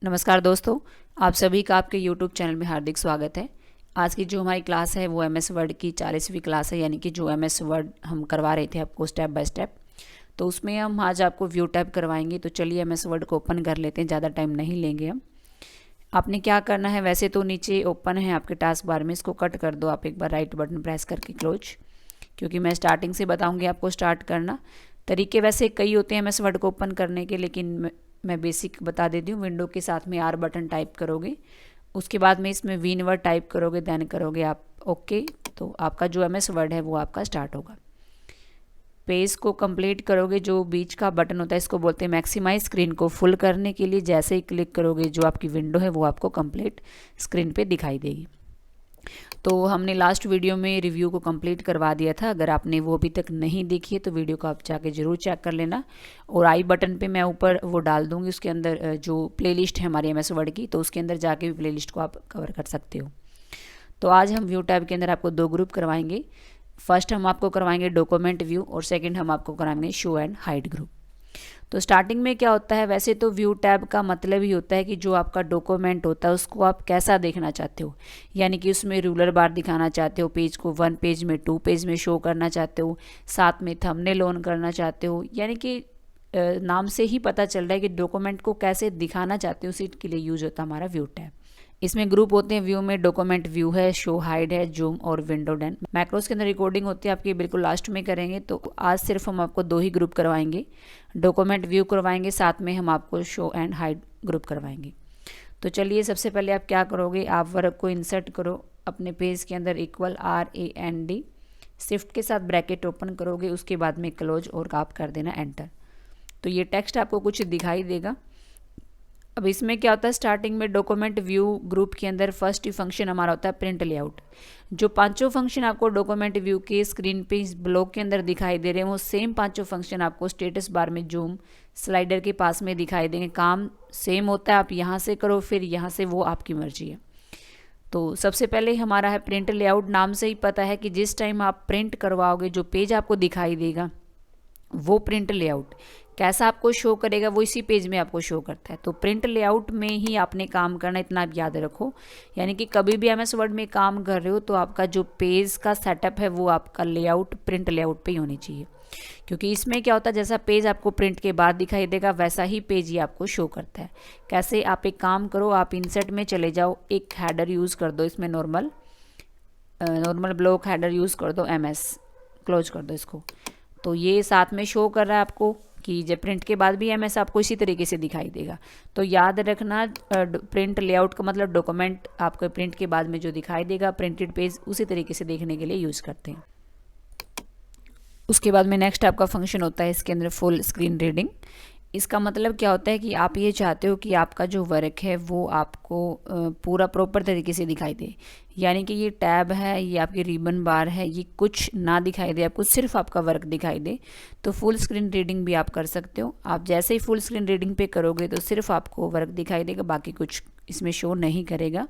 नमस्कार दोस्तों, आप सभी का आपके YouTube चैनल में हार्दिक स्वागत है। आज की जो हमारी क्लास है वो MS वर्ड की 40वीं क्लास है, यानी कि जो MS वर्ड हम करवा रहे थे आपको स्टेप बाय स्टेप। तो उसमें हम आज आपको व्यू टैब करवाएंगे। तो चलिए MS वर्ड को ओपन कर लेते हैं, ज़्यादा टाइम नहीं लेंगे हम। आपने क्या करना है, वैसे तो नीचे ओपन है आपके टास्क बार में, इसको कट कर दो आप एक बार राइट बटन प्रेस करके क्लोज, क्योंकि मैं स्टार्टिंग से बताऊँगी आपको स्टार्ट करना। तरीके वैसे कई होते हैं MS वर्ड को ओपन करने के, लेकिन मैं बेसिक बता देती हूँ। विंडो के साथ में आर बटन टाइप करोगे, उसके बाद में इसमें वीन वर्ड टाइप करोगे, देन करोगे आप ओके। तो आपका जो MS वर्ड है वो आपका स्टार्ट होगा। पेज को कंप्लीट करोगे, जो बीच का बटन होता है इसको बोलते हैं मैक्सिमाइज स्क्रीन को फुल करने के लिए। जैसे ही क्लिक करोगे जो आपकी विंडो है वो आपको कंप्लीट स्क्रीन पे दिखाई देगी। तो हमने लास्ट वीडियो में रिव्यू को कंप्लीट करवा दिया था। अगर आपने वो अभी तक नहीं देखी है तो वीडियो को आप जाके ज़रूर चेक कर लेना। और आई बटन पे मैं ऊपर वो डाल दूंगी, उसके अंदर जो प्लेलिस्ट है हमारी MS वर्ड की, तो उसके अंदर जाके भी प्लेलिस्ट को आप कवर कर सकते हो। तो आज हम व्यू टैब के अंदर आपको दो ग्रुप करवाएंगे। फर्स्ट हम आपको करवाएंगे डॉक्यूमेंट व्यू और सेकेंड हम आपको कराएंगे शो एंड हाइड ग्रुप। तो स्टार्टिंग में क्या होता है, वैसे तो व्यू टैब का मतलब ही होता है कि जो आपका डॉक्यूमेंट होता है उसको आप कैसा देखना चाहते हो, यानी कि उसमें रूलर बार दिखाना चाहते हो, पेज को 1 पेज में 2 पेज में शो करना चाहते हो, साथ में थंबनेल ऑन करना चाहते हो, यानी कि नाम से ही पता चल रहा है कि डॉक्यूमेंट को कैसे दिखाना चाहते हो, उसी के लिए यूज होता है हमारा व्यू टैब। इसमें ग्रुप होते हैं व्यू में, डॉक्यूमेंट व्यू है, शो हाइड है, जूम और विंडो डैन। मैक्रोस के अंदर रिकॉर्डिंग होती है आपकी, बिल्कुल लास्ट में करेंगे। तो आज सिर्फ हम आपको दो ही ग्रुप करवाएंगे, डॉक्यूमेंट व्यू करवाएंगे, साथ में हम आपको शो एंड हाइड ग्रुप करवाएंगे। तो चलिए सबसे पहले आप क्या करोगे, आप वर्क को इंसर्ट करो अपने पेज के अंदर, इक्वल RAND शिफ्ट के साथ ब्रैकेट ओपन करोगे, उसके बाद में क्लोज और आप कर देना एंटर। तो ये टेक्स्ट आपको कुछ दिखाई देगा। अब इसमें क्या होता है, स्टार्टिंग में डॉक्यूमेंट व्यू ग्रुप के अंदर फर्स्ट ही फंक्शन हमारा होता है प्रिंट लेआउट। जो पांचों फंक्शन आपको डॉक्यूमेंट व्यू के स्क्रीन पे इस ब्लॉक के अंदर दिखाई दे रहे हैं, वो सेम पांचों फंक्शन आपको स्टेटस बार में जूम स्लाइडर के पास में दिखाई देंगे। काम सेम होता है, आप यहाँ से करो फिर यहाँ से, वो आपकी मर्जी है। तो सबसे पहले हमारा है प्रिंट लेआउट। नाम से ही पता है कि जिस टाइम आप प्रिंट करवाओगे जो पेज आपको दिखाई देगा वो प्रिंट लेआउट कैसा आपको शो करेगा, वो इसी पेज में आपको शो करता है। तो प्रिंट लेआउट में ही आपने काम करना, इतना आप याद रखो। यानी कि कभी भी MS वर्ड में काम कर रहे हो तो आपका जो पेज का सेटअप है वो आपका लेआउट प्रिंट लेआउट पे ही होनी चाहिए, क्योंकि इसमें क्या होता है, जैसा पेज आपको प्रिंट के बाद दिखाई देगा वैसा ही पेज ही आपको शो करता है। कैसे, आप एक काम करो, आप इंसर्ट में चले जाओ, एक हैडर यूज़ कर दो, इसमें नॉर्मल ब्लॉक हैडर यूज़ कर दो, MS क्लोज कर दो इसको। तो ये साथ में शो कर रहा है आपको कि जब प्रिंट के बाद भी MS आपको इसी तरीके से दिखाई देगा। तो याद रखना, प्रिंट लेआउट का मतलब डॉक्यूमेंट आपको प्रिंट के बाद में जो दिखाई देगा, प्रिंटेड पेज उसी तरीके से देखने के लिए यूज़ करते हैं। उसके बाद में नेक्स्ट आपका फंक्शन होता है इसके अंदर फुल स्क्रीन रीडिंग। इसका मतलब क्या होता है कि आप ये चाहते हो कि आपका जो वर्क है वो आपको पूरा प्रॉपर तरीके से दिखाई दे, यानी कि ये टैब है, ये आपकी रिबन बार है, ये कुछ ना दिखाई दे आपको, सिर्फ आपका वर्क दिखाई दे। तो फुल स्क्रीन रीडिंग भी आप कर सकते हो। आप जैसे ही फुल स्क्रीन रीडिंग पे करोगे तो सिर्फ आपको वर्क दिखाई देगा, बाकी कुछ इसमें शो नहीं करेगा।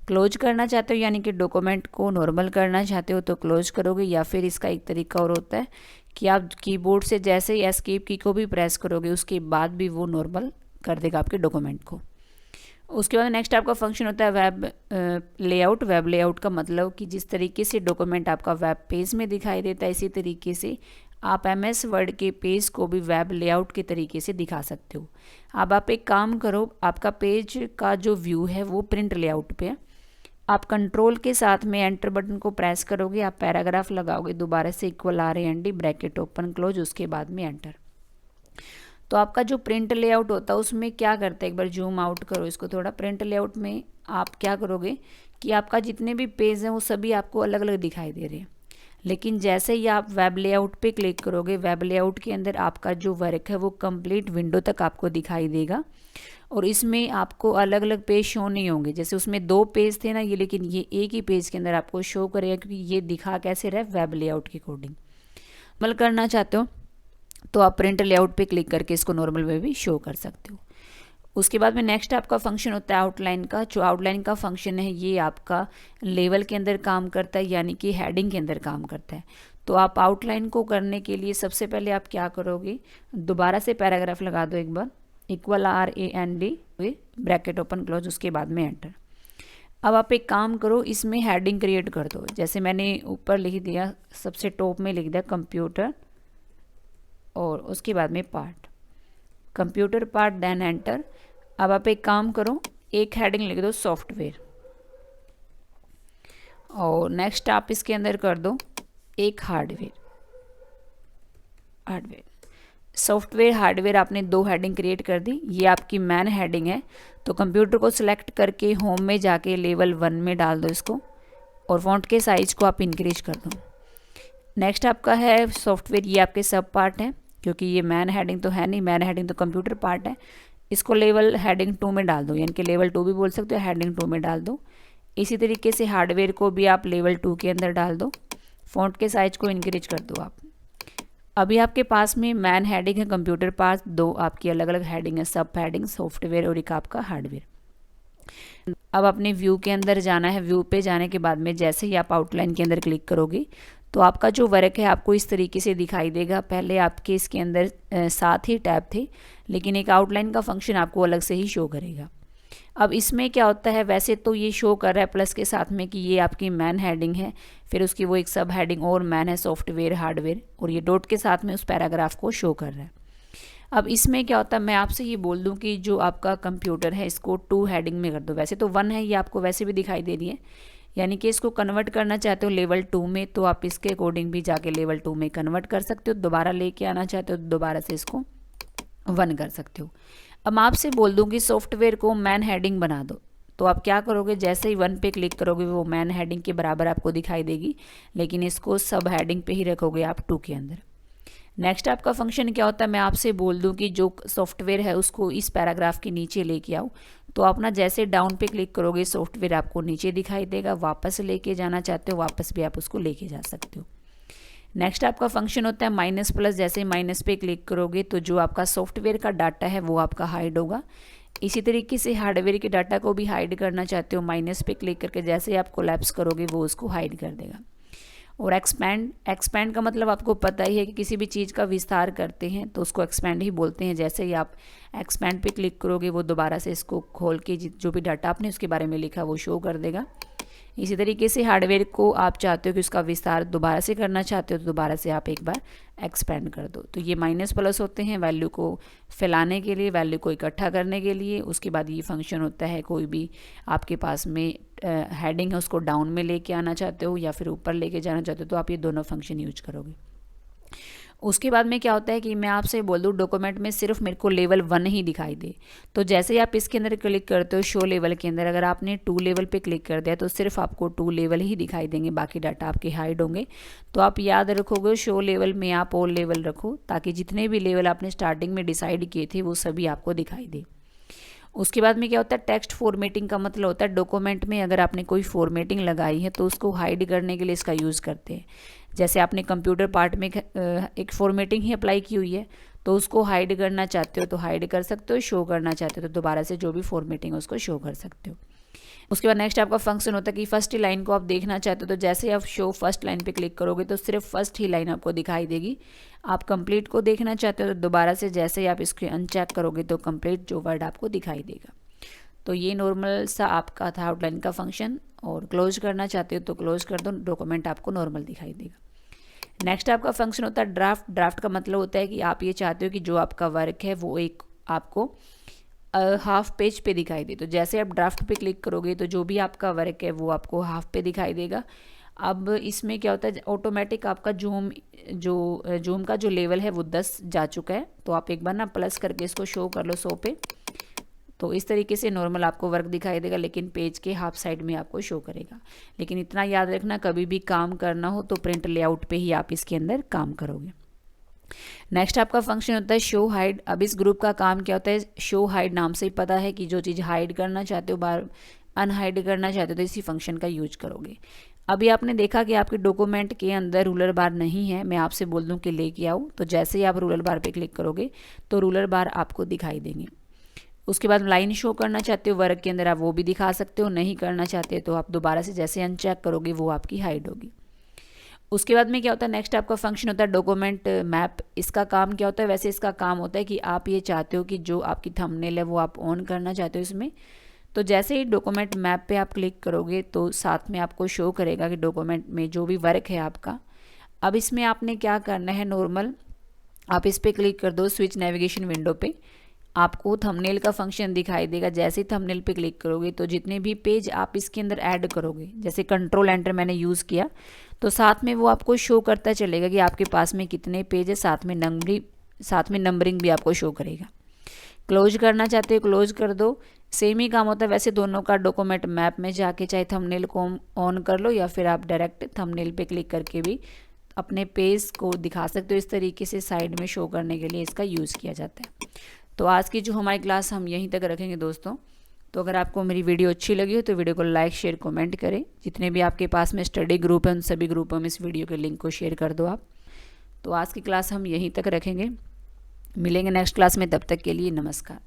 क्लोज करना चाहते हो, यानी कि डॉक्यूमेंट को नॉर्मल करना चाहते हो तो क्लोज करोगे, या फिर इसका एक तरीका और होता है कि आप कीबोर्ड से जैसे ही एस्केप की को भी प्रेस करोगे उसके बाद भी वो नॉर्मल कर देगा आपके डॉक्यूमेंट को। उसके बाद नेक्स्ट आपका फंक्शन होता है वेब लेआउट। वेब लेआउट का मतलब कि जिस तरीके से डॉक्यूमेंट आपका वेब पेज में दिखाई देता है, इसी तरीके से आप MS वर्ड के पेज को भी वेब लेआउट के तरीके से दिखा सकते हो। अब आप एक काम करो, आपका पेज का जो व्यू है वो प्रिंट लेआउट पे है, आप कंट्रोल के साथ में एंटर बटन को प्रेस करोगे, आप पैराग्राफ लगाओगे, दोबारा से equal RAND bracket open close, उसके बाद में एंटर। तो आपका जो प्रिंट लेआउट होता है उसमें क्या करते हैं, एक बार जूम आउट करो इसको थोड़ा। प्रिंट लेआउट में आप क्या करोगे कि आपका जितने भी पेज हैं वो सभी आपको अलग अलग दिखाई दे रहे हैं, लेकिन जैसे ही आप वेब लेआउट पे क्लिक करोगे, वेब लेआउट के अंदर आपका जो वर्क है वो कंप्लीट विंडो तक आपको दिखाई देगा। और इसमें आपको अलग अलग पेज शो नहीं होंगे, जैसे उसमें 2 पेज थे ना ये, लेकिन ये एक ही पेज के अंदर आपको शो करेगा, क्योंकि ये दिखा कैसे रहा है, वेब लेआउट के अकॉर्डिंग। नॉर्मल करना चाहते हो तो आप प्रिंट लेआउट पे क्लिक करके इसको नॉर्मल में भी शो कर सकते हो। उसके बाद में नेक्स्ट आपका फंक्शन होता है आउटलाइन का। जो आउटलाइन का फंक्शन है ये आपका लेवल के अंदर काम करता है, यानी कि हेडिंग के अंदर काम करता है। तो आप आउटलाइन को करने के लिए सबसे पहले आप क्या करोगे, दोबारा से पैराग्राफ लगा दो एक बार, equal RAND bracket open close, उसके बाद में एंटर। अब आप एक काम करो, इसमें हेडिंग क्रिएट कर दो। जैसे मैंने ऊपर लिख दिया, सबसे टॉप में लिख दिया कंप्यूटर और उसके बाद में part, computer part, then enter. अब आप एक काम करो, एक हेडिंग लिख दो सॉफ्टवेयर, और नेक्स्ट आप इसके अंदर कर दो एक हार्डवेयर। सॉफ्टवेयर हार्डवेयर आपने 2 हेडिंग क्रिएट कर दी। ये आपकी मैन हेडिंग है, तो कंप्यूटर को सिलेक्ट करके होम में जाके लेवल 1 में डाल दो इसको, और फॉन्ट के साइज को आप इंक्रीज कर दो। नेक्स्ट आपका है सॉफ्टवेयर, ये आपके सब पार्ट हैं, क्योंकि ये मैन हेडिंग तो है नहीं, मैन हेडिंग तो कंप्यूटर पार्ट है। इसको लेवल हेडिंग 2 में डाल दो, यानी कि लेवल 2 भी बोल सकते हो, हेडिंग 2 में डाल दो। इसी तरीके से हार्डवेयर को भी आप लेवल 2 के अंदर डाल दो, फॉन्ट के साइज को इंक्रीज कर दो आप। अभी आपके पास में मैन हेडिंग है, कंप्यूटर पार्ट, 2 आपकी अलग अलग हेडिंग है, सब हेडिंग, सॉफ्टवेयर और एक आपका हार्डवेयर। अब अपने व्यू के अंदर जाना है। व्यू पे जाने के बाद में जैसे ही आप आउटलाइन के अंदर क्लिक करोगे तो आपका जो वर्क है आपको इस तरीके से दिखाई देगा। पहले आपके इसके अंदर 7 ही टैब थे, लेकिन एक आउटलाइन का फंक्शन आपको अलग से ही शो करेगा। अब इसमें क्या होता है, वैसे तो ये शो कर रहा है प्लस के साथ में कि ये आपकी मैन हेडिंग है, फिर उसकी वो एक सब हेडिंग और मैन है, सॉफ्टवेयर हार्डवेयर, और ये डॉट के साथ में उस पैराग्राफ को शो कर रहा है। अब इसमें क्या होता है, मैं आपसे ये बोल दूं कि जो आपका कंप्यूटर है इसको 2 हेडिंग में कर दो। वैसे तो 1 है, ये आपको वैसे भी दिखाई दे रही है, यानी कि इसको कन्वर्ट करना चाहते हो लेवल 2 में, तो आप इसके अकॉर्डिंग भी जाके लेवल 2 में कन्वर्ट कर सकते हो। दोबारा लेके आना चाहते हो तो दोबारा से इसको 1 कर सकते हो। अब मैं आपसे बोल दूं कि सॉफ्टवेयर को मैन हेडिंग बना दो, तो आप क्या करोगे, जैसे ही 1 पे क्लिक करोगे वो मैन हेडिंग के बराबर आपको दिखाई देगी, लेकिन इसको सब हेडिंग पे ही रखोगे आप 2 के अंदर। नेक्स्ट आपका फंक्शन क्या होता है, मैं आपसे बोल दूं कि जो सॉफ्टवेयर है उसको इस पैराग्राफ के नीचे लेके आओ, तो आप ना जैसे डाउन पे क्लिक करोगे सॉफ्टवेयर आपको नीचे दिखाई देगा। वापस लेके जाना चाहते हो, वापस भी आप उसको लेके जा सकते हो। नेक्स्ट आपका फंक्शन होता है माइनस प्लस। जैसे माइनस पे क्लिक करोगे तो जो आपका सॉफ्टवेयर का डाटा है वो आपका हाइड होगा। इसी तरीके से हार्डवेयर के डाटा को भी हाइड करना चाहते हो, माइनस पे क्लिक करके जैसे ही आप कोलैप्स करोगे वो उसको हाइड कर देगा। और एक्सपैंड का मतलब आपको पता ही है कि किसी भी चीज़ का विस्तार करते हैं तो उसको एक्सपैंड ही बोलते हैं। जैसे ही आप एक्सपैंड पे क्लिक करोगे वो दोबारा से इसको खोल के जो भी डाटा आपने उसके बारे में लिखा वो शो कर देगा। इसी तरीके से हार्डवेयर को आप चाहते हो कि उसका विस्तार दोबारा से करना चाहते हो तो दोबारा से आप एक बार एक्सपेंड कर दो। तो ये माइनस प्लस होते हैं वैल्यू को फैलाने के लिए, वैल्यू को इकट्ठा करने के लिए। उसके बाद ये फंक्शन होता है कोई भी आपके पास में हेडिंग है उसको डाउन में लेके आना चाहते हो या फिर ऊपर लेके जाना चाहते हो तो आप ये दोनों फंक्शन यूज करोगे। उसके बाद में क्या होता है कि मैं आपसे बोल दूँ डॉक्यूमेंट में सिर्फ मेरे को लेवल 1 ही दिखाई दे, तो जैसे ही आप इसके अंदर क्लिक करते हो शो लेवल के अंदर, अगर आपने 2 लेवल पे क्लिक कर दिया तो सिर्फ आपको 2 लेवल ही दिखाई देंगे, बाकी डाटा आपके हाइड होंगे। तो आप याद रखोगे शो लेवल में आप ऑल लेवल रखो ताकि जितने भी लेवल आपने स्टार्टिंग में डिसाइड किए थे वो सभी आपको दिखाई दे। उसके बाद में क्या होता है टेक्स्ट फॉर्मेटिंग का मतलब होता है डॉक्यूमेंट में अगर आपने कोई फॉर्मेटिंग लगाई है तो उसको हाइड करने के लिए इसका यूज़ करते हैं। जैसे आपने कंप्यूटर पार्ट में एक फॉर्मेटिंग ही अप्लाई की हुई है तो उसको हाइड करना चाहते हो तो हाइड कर सकते हो, शो करना चाहते हो तो दोबारा से जो भी फॉर्मेटिंग है उसको शो कर सकते हो। उसके बाद नेक्स्ट आपका फंक्शन होता है कि फर्स्ट ही लाइन को आप देखना चाहते हो तो जैसे आप शो फर्स्ट लाइन पे क्लिक करोगे तो सिर्फ फर्स्ट ही लाइन आपको दिखाई देगी। आप कंप्लीट को देखना चाहते हो तो दोबारा से जैसे ही आप इसको अनचेक करोगे तो कंप्लीट जो वर्ड आपको दिखाई देगा। तो ये नॉर्मल सा आपका था आउटलाइन का फंक्शन। और क्लोज करना चाहते हो तो क्लोज कर दो, डॉक्यूमेंट आपको नॉर्मल दिखाई देगा। नेक्स्ट आपका फंक्शन होता है ड्राफ्ट। ड्राफ्ट का मतलब होता है कि आप ये चाहते हो कि जो आपका वर्क है वो एक आपको हाफ पेज पे दिखाई दे। तो जैसे आप ड्राफ्ट पे क्लिक करोगे तो जो भी आपका वर्क है वो आपको हाफ पे दिखाई देगा। अब इसमें क्या होता है ऑटोमेटिक आपका जूम का जो लेवल है वो 10 जा चुका है, तो आप एक बार ना प्लस करके इसको शो कर लो 100 पे। तो इस तरीके से नॉर्मल आपको वर्क दिखाई देगा लेकिन पेज के हाफ साइड में आपको शो करेगा। लेकिन इतना याद रखना कभी भी काम करना हो तो प्रिंट लेआउट पे ही आप इसके अंदर काम करोगे। नेक्स्ट आपका फंक्शन होता है शो हाइड। अब इस ग्रुप का काम क्या होता है, शो हाइड नाम से ही पता है कि जो चीज़ हाइड करना चाहते हो बार अनहाइड करना चाहते हो तो इसी फंक्शन का यूज करोगे। अभी आपने देखा कि आपके डॉक्यूमेंट के अंदर रूलर बार नहीं है, मैं आपसे बोल दूं कि लेके आओ, तो जैसे ही आप रूलर बार पे क्लिक करोगे तो रूलर बार आपको दिखाई देंगे। उसके बाद लाइन शो करना चाहते हो वर्क के अंदर आप वो भी दिखा सकते हो, नहीं करना चाहते तो आप दोबारा से जैसे अनचेक करोगे वो आपकी हाइड होगी। उसके बाद में क्या होता है, नेक्स्ट आपका फंक्शन होता है डॉक्यूमेंट मैप। इसका काम क्या होता है, वैसे इसका काम होता है कि आप ये चाहते हो कि जो आपकी थंबनेल है वो आप ऑन करना चाहते हो इसमें। तो जैसे ही डॉक्यूमेंट मैप पे आप क्लिक करोगे तो साथ में आपको शो करेगा कि डॉक्यूमेंट में जो भी वर्क है आपका। अब इसमें आपने क्या करना है, नॉर्मल आप इस पर क्लिक कर दो स्विच नेविगेशन विंडो पे, आपको थंबनेल का फंक्शन दिखाई देगा। जैसे ही थंबनेल पे क्लिक करोगे तो जितने भी पेज आप इसके अंदर ऐड करोगे, जैसे कंट्रोल एंटर मैंने यूज़ किया, तो साथ में वो आपको शो करता चलेगा कि आपके पास में कितने पेज है, साथ में नंबरिंग भी आपको शो करेगा। क्लोज करना चाहते हो क्लोज कर दो, सेम ही काम होता है वैसे दोनों का। डॉक्यूमेंट मैप में जाके चाहे थंबनेल को ऑन कर लो या फिर आप डायरेक्ट थंबनेल पे क्लिक करके भी अपने पेज को दिखा सकते हो। इस तरीके से साइड में शो करने के लिए इसका यूज़ किया जाता है। तो आज की जो हमारी क्लास हम यहीं तक रखेंगे दोस्तों। तो अगर आपको मेरी वीडियो अच्छी लगी हो तो वीडियो को लाइक शेयर कमेंट करें। जितने भी आपके पास में स्टडी ग्रुप हैं उन सभी ग्रुपों में इस वीडियो के लिंक को शेयर कर दो आप। तो आज की क्लास हम यहीं तक रखेंगे, मिलेंगे नेक्स्ट क्लास में, तब तक के लिए नमस्कार।